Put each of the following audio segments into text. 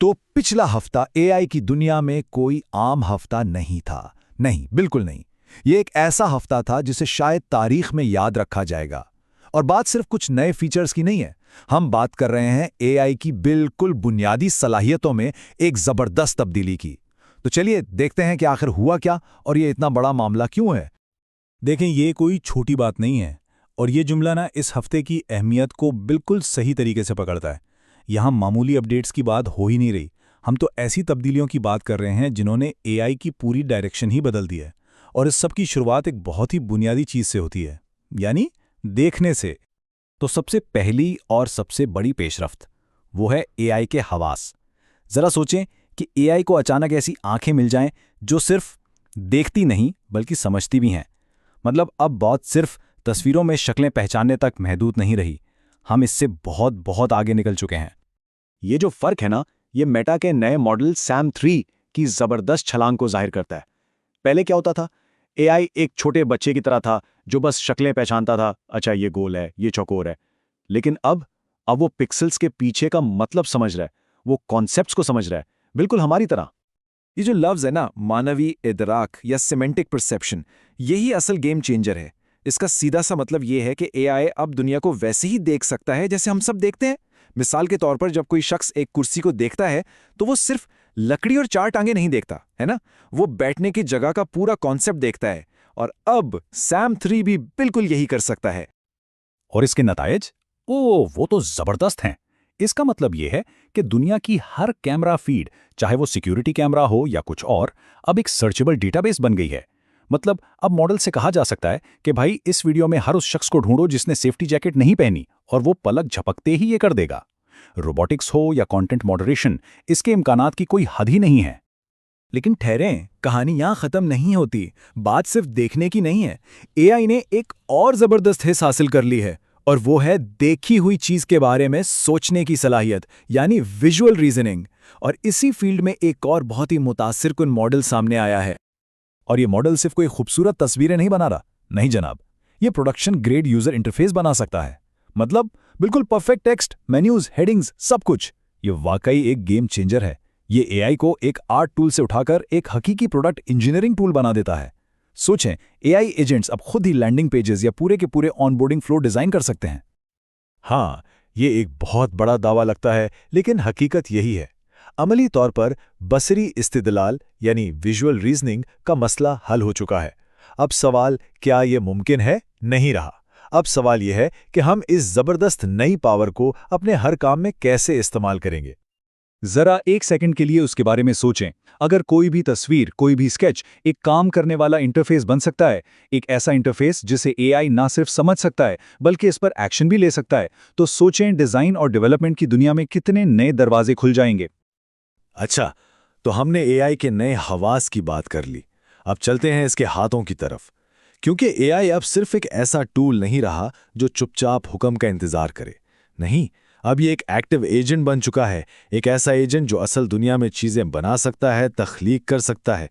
तो पिछला हफ्ता एआई की दुनिया में कोई आम हफ्ता नहीं था। नहीं, बिल्कुल नहीं। ये एक ऐसा हफ्ता था जिसे शायद तारीख में याद रखा जाएगा। और बात सिर्फ कुछ नए फीचर्स की नहीं है। हम बात कर रहे हैं एआई की बिल्कुल बुनियादी सलाहियतों में एक जबरदस्त तब्दीली की। तो चलिए देखते हैं कि आखिर हुआ क्या और ये इतना बड़ा मामला क्यों है। देखें, ये कोई छोटी बात नहीं है। और ये जुमला ना इस हफ्ते की अहमियत को बिल्कुल सही तरीके से पकड़ता है। यहाँ मामूली अपडेट्स की बात हो ही नहीं रही। हम तो ऐसी तब्दीलियों की बात कर रहे हैं जिन्होंने एआई की पूरी डायरेक्शन ही बदल दी है। और इस सब की शुरुआत एक बहुत ही बुनियादी चीज से होती है, यानी देखने से। तो सबसे पहली और सबसे बड़ी पेशरफ्त वो है एआई के हवास। जरा सोचें कि एआई को अचानक ऐसी आंखें मिल जाएं जो सिर्फ देखती नहीं बल्कि समझती भी हैं। मतलब अब बहुत सिर्फ तस्वीरों में शक्लें पहचानने तक महदूद नहीं रही। हम इससे बहुत बहुत आगे निकल चुके हैं। ये जो फर्क है ना, ये मेटा के नए मॉडल सैम 3 की जबरदस्त छलांग को जाहिर करता है। पहले क्या होता था? एआई एक छोटे बच्चे की तरह था जो बस शक्लें पहचानता था। अच्छा, ये गोल है, ये चौकोर है। लेकिन अब वो पिक्सेल्स के पीछे का मतलब समझ रहा है। वो कॉन्सेप्ट्स को समझ रहा है, बिल्कुल हमारी तरह। ये जो लफ्ज़ है ना, मानवी इदराक या सिमेंटिक परसेप्शन, यही असल गेम चेंजर है। इसका सीधा सा मतलब ये है कि एआई अब दुनिया को वैसे ही देख सकता है जैसे हम सब देखते हैं। मिसाल के तौर पर जब कोई शख्स एक कुर्सी को देखता है तो वो सिर्फ लकड़ी और चार टांगे नहीं देखता है ना, वो बैठने की जगह का पूरा कॉन्सेप्ट देखता है। और अब सैम 3 भी बिल्कुल यही कर सकता है। और इसके नतायज वो तो जबरदस्त हैं। इसका मतलब यह है कि दुनिया की हर कैमरा फीड, चाहे वो सिक्योरिटी कैमरा हो या कुछ और, अब एक सर्चेबल डेटाबेस बन गई है। मतलब अब मॉडल से कहा जा सकता है कि भाई इस वीडियो में हर उस शख्स को ढूंढो जिसने सेफ्टी जैकेट नहीं पहनी, और वो पलक झपकते ही ये कर देगा। रोबोटिक्स हो या कंटेंट मॉडरेशन, इसके इम्कानात की कोई हद ही नहीं है। लेकिन ठहरें, कहानी यहां खत्म नहीं होती। बात सिर्फ देखने की नहीं है। एआई ने एक और जबरदस्त हिस्स हासिल कर ली है, और वो है देखी हुई चीज के बारे में सोचने की सलाहियत, यानी विजुअल रीजनिंग। और इसी फील्ड में एक और बहुत ही मुतासिरकुन मॉडल सामने आया है। और ये मॉडल सिर्फ कोई खूबसूरत तस्वीरें नहीं बना रहा, नहीं जनाब, ये प्रोडक्शन ग्रेड यूजर इंटरफेस बना सकता है। मतलब बिल्कुल परफेक्ट टेक्स्ट, मेन्यूज, हेडिंग्स, सब कुछ। ये वाकई एक गेम चेंजर है। ये एआई को एक आर्ट टूल से उठाकर एक हकीकी प्रोडक्ट इंजीनियरिंग टूल बना देता है। सोचें, एआई एजेंट्स अब खुद ही लैंडिंग पेजेस या पूरे के पूरे ऑनबोर्डिंग फ्लो डिजाइन कर सकते हैं। हाँ, ये एक बहुत बड़ा दावा लगता है, लेकिन हकीकत यही है। अमली तौर पर बसरी इस्तिदलाल यानी विजुअल रीजनिंग का मसला हल हो चुका है। अब सवाल क्या ये मुमकिन है नहीं रहा। अब सवाल यह है कि हम इस जबरदस्त नई पावर को अपने हर काम में कैसे इस्तेमाल करेंगे। जरा एक सेकंड के लिए उसके बारे में सोचें। अगर कोई भी तस्वीर, कोई भी स्केच एक काम करने वाला इंटरफेस बन सकता है, एक ऐसा इंटरफेस जिसे एआई ना सिर्फ समझ सकता है बल्कि इस पर एक्शन भी ले सकता है, तो सोचें डिजाइन और डेवलपमेंट की दुनिया में कितने नए दरवाजे खुल जाएंगे। अच्छा, तो हमने एआई के नए हवास की बात कर ली। अब चलते हैं इसके हाथों की तरफ। क्योंकि एआई अब सिर्फ एक ऐसा टूल नहीं रहा जो चुपचाप हुक्म का इंतजार करे। नहीं, अब ये एक एक्टिव एजेंट बन चुका है। एक ऐसा एजेंट जो असल दुनिया में चीजें बना सकता है, तख्लीक कर सकता है।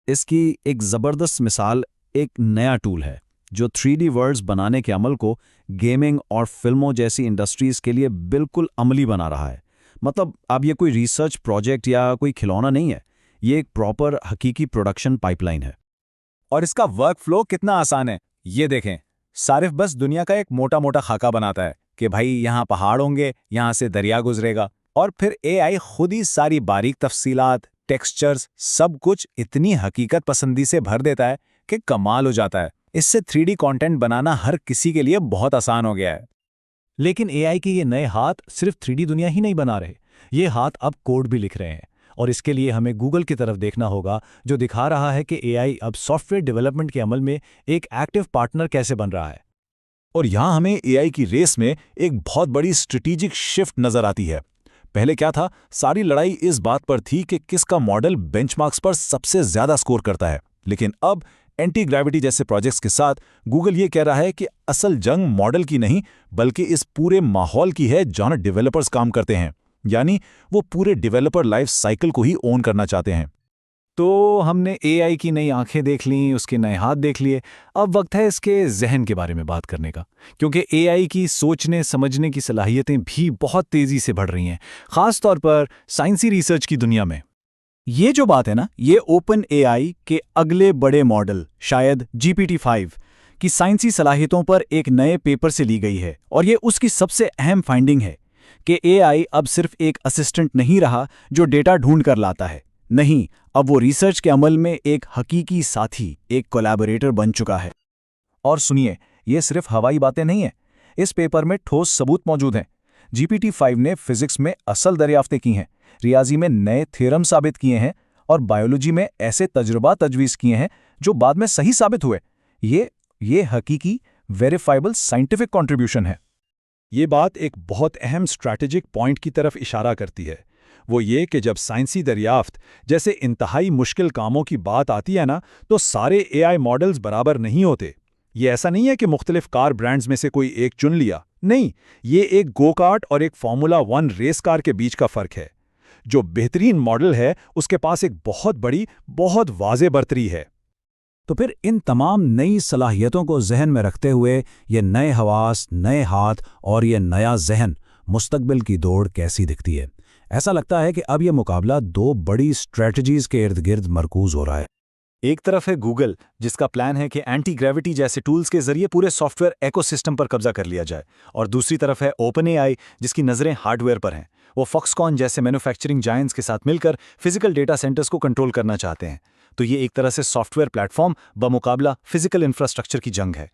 इसकी एक ज़बरदस्त मिसाल एक नया टूल है जो 3D वर्ल्ड्स बनाने के अमल को गेमिंग और फिल्मों जैसी इंडस्ट्रीज़ के लिए बिल्कुल अमली बना रहा है। मतलब अब ये कोई रिसर्च प्रोजेक्ट या कोई खिलौना नहीं है, ये एक प्रॉपर हकीकी प्रोडक्शन पाइपलाइन है। और इसका वर्क फ्लो कितना आसान है, ये देखें। सारिफ बस दुनिया का एक मोटा मोटा खाका बनाता है कि भाई यहाँ पहाड़ होंगे, यहाँ से दरिया गुजरेगा, और फिर एआई खुद ही सारी बारीक तफसीलात, टेक्सचर्स, सब कुछ इतनी हकीकत पसंदी से भर देता है कि कमाल हो जाता है। इससे 3D कंटेंट बनाना हर किसी के लिए बहुत आसान हो गया है। लेकिन एआई के ये नए हाथ सिर्फ 3D दुनिया ही नहीं बना रहे, ये हाथ अब कोड भी लिख रहे हैं। और इसके लिए हमें गूगल की तरफ देखना होगा, जो दिखा रहा है कि एआई अब सॉफ्टवेयर डेवलपमेंट के अमल में एक एक्टिव पार्टनर कैसे बन रहा है। और यहां हमें एआई की रेस में एक बहुत बड़ी स्ट्रेटेजिक शिफ्ट नजर आती है। पहले क्या था, सारी लड़ाई इस बात पर थी कि किसका मॉडल बेंचमार्क्स पर सबसे ज्यादा स्कोर करता है। लेकिन अब एंटी ग्रेविटी जैसे प्रोजेक्ट्स के साथ गूगल ये कह रहा है कि असल जंग मॉडल की नहीं बल्कि इस पूरे माहौल की है जहां डेवलपर्स काम करते हैं। यानी वो पूरे डेवलपर लाइफ साइकिल को ही ओन करना चाहते हैं। तो हमने एआई की नई आंखें देख लीं, उसके नए हाथ देख लिए। अब वक्त है इसके जहन के बारे में बात करने का, क्योंकि एआई की सोचने समझने की सलाहियतें भी बहुत तेज़ी से बढ़ रही हैं, ख़ास तौर पर साइंसी रिसर्च की दुनिया में। ये जो बात है ना, ये ओपन एआई के अगले बड़े मॉडल, शायद GPT-5 की साइंसी सलाहियतों पर एक नए पेपर से ली गई है। और ये उसकी सबसे अहम फाइंडिंग है कि एआई अब सिर्फ एक असिस्टेंट नहीं रहा जो डेटा ढूंढ कर लाता है। नहीं, अब वो रिसर्च के अमल में एक हकीकी साथी, एक कोलैबोरेटर बन चुका है। और सुनिए, ये सिर्फ हवाई बातें नहीं हैं। इस पेपर में ठोस सबूत मौजूद हैं। GPT-5 ने फिजिक्स में असल दरियाफ्तें की हैं, रियाजी में नए थ्योरम साबित किए हैं और बायोलॉजी में ऐसे तजुर्बा तजवीज़ किए हैं जो बाद में सही साबित हुए। ये हकीकी वेरीफाइबल साइंटिफिक कंट्रीब्यूशन है। ये बात एक बहुत अहम स्ट्रैटेजिक पॉइंट की तरफ इशारा करती है। वो ये कि जब साइंसी दरियाफ्त जैसे इंतहाई मुश्किल कामों की बात आती है ना, तो सारे एआई मॉडल्स बराबर नहीं होते। ये ऐसा नहीं है कि मुख्तलिफ कार ब्रांड्स में से कोई एक चुन लिया। नहीं, ये एक गो कार्ट और एक फार्मूला 1 रेस कार के बीच का फ़र्क है। जो बेहतरीन मॉडल है उसके पास एक बहुत बड़ी, बहुत वाज़ेह बर्तरी है। तो फिर इन तमाम नई सलाहियतों को जहन में रखते हुए ये नए हवास, नए हाथ और ये नया जहन, मुस्तकबिल की दौड़ कैसी दिखती है? ऐसा लगता है कि अब यह मुकाबला दो बड़ी स्ट्रेटजीज के इर्द गिर्द मरकूज हो रहा है। एक तरफ है गूगल, जिसका प्लान है कि एंटी ग्रेविटी जैसे टूल्स के जरिए पूरे सॉफ्टवेयर इकोसिस्टम पर कब्जा कर लिया जाए, और दूसरी तरफ है ओपन एआई, जिसकी नज़रें हार्डवेयर पर हैं। वो फॉक्सकॉन जैसे मैन्युफैक्चरिंग जायंट्स के साथ मिलकर फिजिकल डेटा सेंटर्स को कंट्रोल करना चाहते हैं। तो ये एक तरह से सॉफ्टवेयर प्लेटफॉर्म बमुकाबला फिजिकल इंफ्रास्ट्रक्चर की जंग है।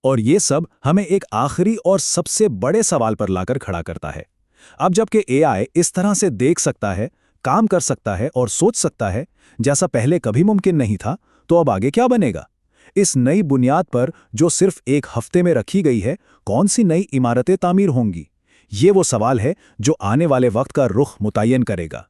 और ये सब हमें एक आखिरी और सबसे बड़े सवाल पर लाकर खड़ा करता है। अब जबकि एआई इस तरह से देख सकता है, काम कर सकता है और सोच सकता है जैसा पहले कभी मुमकिन नहीं था, तो अब आगे क्या बनेगा? इस नई बुनियाद पर जो सिर्फ एक हफ्ते में रखी गई है, कौन सी नई इमारतें तामीर होंगी? ये वो सवाल है जो आने वाले वक्त का रुख मुतय्यन करेगा।